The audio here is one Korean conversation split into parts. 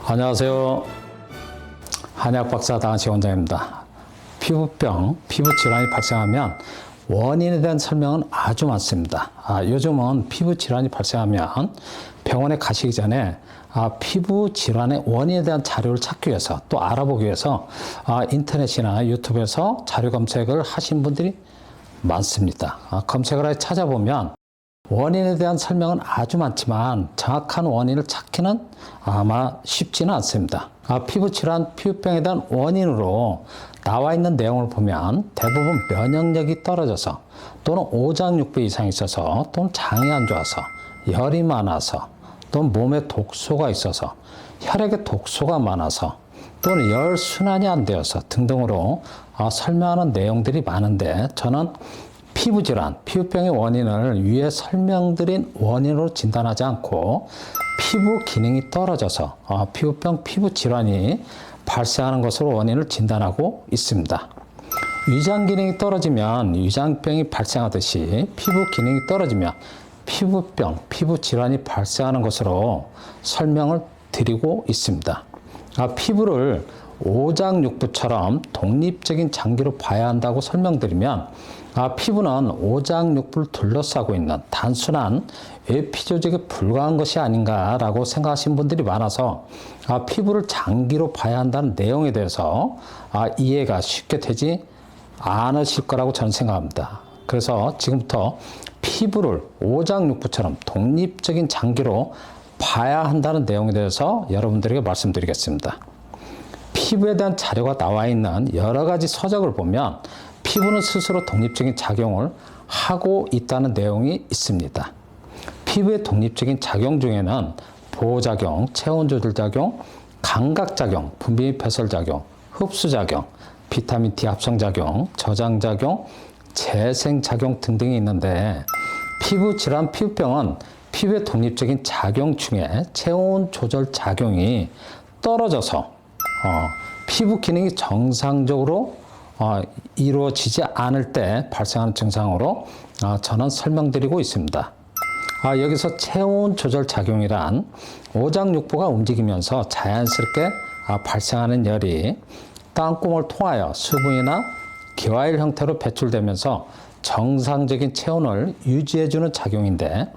안녕하세요. 한약박사 다한식 원장입니다. 피부병, 피부질환이 발생하면 원인에 대한 설명은 아주 많습니다. 요즘은 피부질환이 발생하면 병원에 가시기 전에 피부질환의 원인에 대한 자료를 찾기 위해서 또 알아보기 위해서 인터넷이나 유튜브에서 자료 검색을 하신 분들이 많습니다. 검색을 해 찾아보면 원인에 대한 설명은 아주 많지만 정확한 원인을 찾기는 아마 쉽지는 않습니다. 피부질환, 피부병에 대한 원인으로 나와 있는 내용을 보면 대부분 면역력이 떨어져서 또는 오장육부 이상이 있어서 또는 장이 안 좋아서 열이 많아서 또는 몸에 독소가 있어서 혈액에 독소가 많아서 또는 혈순환이 안 되어서 등등으로 설명하는 내용들이 많은데 저는 피부질환, 피부병의 원인을 위에 설명드린 원인으로 진단하지 않고 피부 기능이 떨어져서 피부병, 피부질환이 발생하는 것으로 원인을 진단하고 있습니다. 위장 기능이 떨어지면 위장병이 발생하듯이 피부 기능이 떨어지면 피부병, 피부질환이 발생하는 것으로 설명을 드리고 있습니다. 피부를 오장육부처럼 독립적인 장기로 봐야 한다고 설명드리면 피부는 오장육부를 둘러싸고 있는 단순한 에피조직에 불과한 것이 아닌가라고 생각하시는 분들이 많아서 피부를 장기로 봐야 한다는 내용에 대해서 이해가 쉽게 되지 않으실 거라고 저는 생각합니다. 그래서 지금부터 피부를 오장육부처럼 독립적인 장기로 봐야 한다는 내용에 대해서 여러분들에게 말씀드리겠습니다. 피부에 대한 자료가 나와 있는 여러 가지 서적을 보면 피부는 스스로 독립적인 작용을 하고 있다는 내용이 있습니다. 피부의 독립적인 작용 중에는 보호작용, 체온조절작용, 감각작용, 분비 및 배설작용, 흡수작용, 비타민 D 합성작용, 저장작용, 재생작용 등등이 있는데 피부질환, 피부병은 피부의 독립적인 작용 중에 체온조절작용이 떨어져서 피부 기능이 정상적으로 이루어지지 않을 때 발생하는 증상으로 저는 설명드리고 있습니다. 여기서 체온 조절 작용이란 오장육부가 움직이면서 자연스럽게 발생하는 열이 땀구멍을 통하여 수분이나 기화일 형태로 배출되면서 정상적인 체온을 유지해주는 작용인데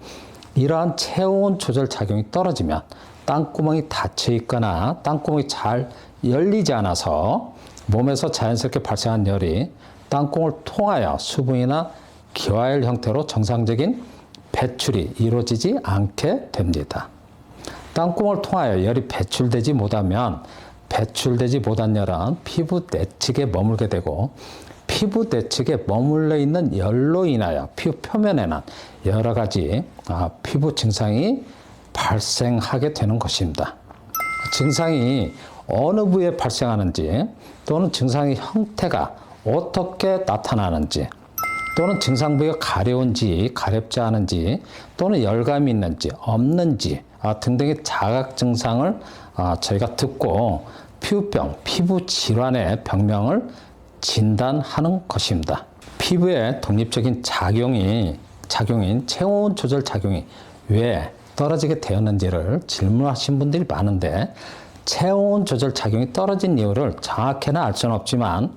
이러한 체온 조절 작용이 떨어지면 땀구멍이 닫혀 있거나 땀구멍이 잘 열리지 않아서 몸에서 자연스럽게 발생한 열이 땀구멍을 통하여 수분이나 기화열 형태로 정상적인 배출이 이루어지지 않게 됩니다. 땀구멍을 통하여 열이 배출되지 못하면 배출되지 못한 열은 피부 내측에 머물게 되고 피부 내측에 머물러 있는 열로 인하여 피부 표면에는 여러 가지 피부 증상이 발생하게 되는 것입니다. 증상이 어느 부위에 발생하는지 또는 증상의 형태가 어떻게 나타나는지 또는 증상 부위가 가려운지 가렵지 않은지 또는 열감이 있는지 없는지 등등의 자각 증상을 저희가 듣고 피부병, 피부질환의 병명을 진단하는 것입니다. 피부의 독립적인 작용인 체온 조절 작용이 왜 떨어지게 되었는지를 질문하신 분들이 많은데 체온 조절 작용이 떨어진 이유를 정확히는 알 수는 없지만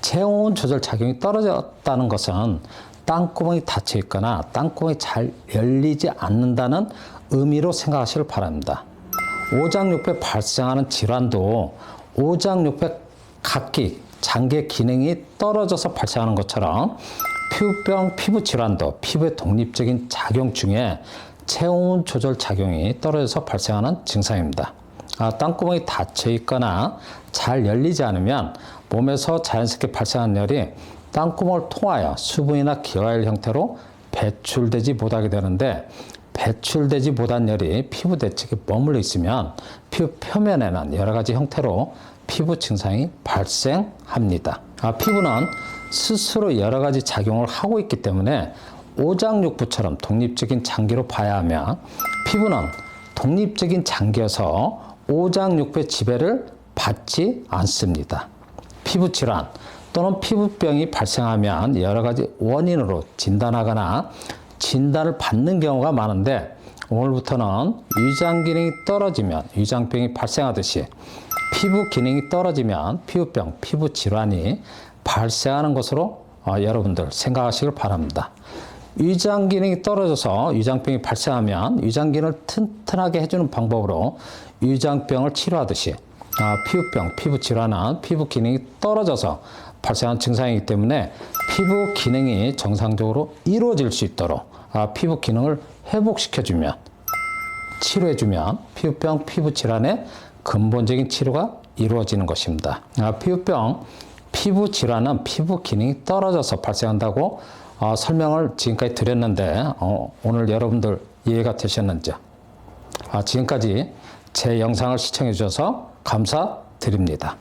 체온 조절 작용이 떨어졌다는 것은 땀구멍이 닫혀 있거나 땀구멍이 잘 열리지 않는다는 의미로 생각하시길 바랍니다. 오장육부에 발생하는 질환도 오장육부의 각기 장기의 기능이 떨어져서 발생하는 것처럼 피부병, 피부질환도 피부의 독립적인 작용 중에 체온 조절 작용이 떨어져서 발생하는 증상입니다. 땀구멍이 닫혀 있거나 잘 열리지 않으면 몸에서 자연스럽게 발생한 열이 땀구멍을 통하여 수분이나 기화열 형태로 배출되지 못하게 되는데 배출되지 못한 열이 피부 내측에 머물러 있으면 피부 표면에는 여러 가지 형태로 피부 증상이 발생합니다. 피부는 스스로 여러 가지 작용을 하고 있기 때문에 오장육부처럼 독립적인 장기로 봐야 하며 피부는 독립적인 장기여서 오장육부의 지배를 받지 않습니다. 피부질환 또는 피부병이 발생하면 여러 가지 원인으로 진단하거나 진단을 받는 경우가 많은데 오늘부터는 위장 기능이 떨어지면 위장병이 발생하듯이 피부 기능이 떨어지면 피부병, 피부 질환이 발생하는 것으로 여러분들 생각하시길 바랍니다. 위장 기능이 떨어져서 위장병이 발생하면 위장 기능을 튼튼하게 해주는 방법으로 위장병을 치료하듯이 피부병, 피부 질환은 피부 기능이 떨어져서 발생한 증상이기 때문에 피부 기능이 정상적으로 이루어질 수 있도록 피부 기능을 회복시켜주면, 치료해주면 피부병, 피부 질환의 근본적인 치료가 이루어지는 것입니다. 피부병, 피부 질환은 피부 기능이 떨어져서 발생한다고 설명을 지금까지 드렸는데 오늘 여러분들 이해가 되셨는지? 지금까지 제 영상을 시청해 주셔서 감사드립니다.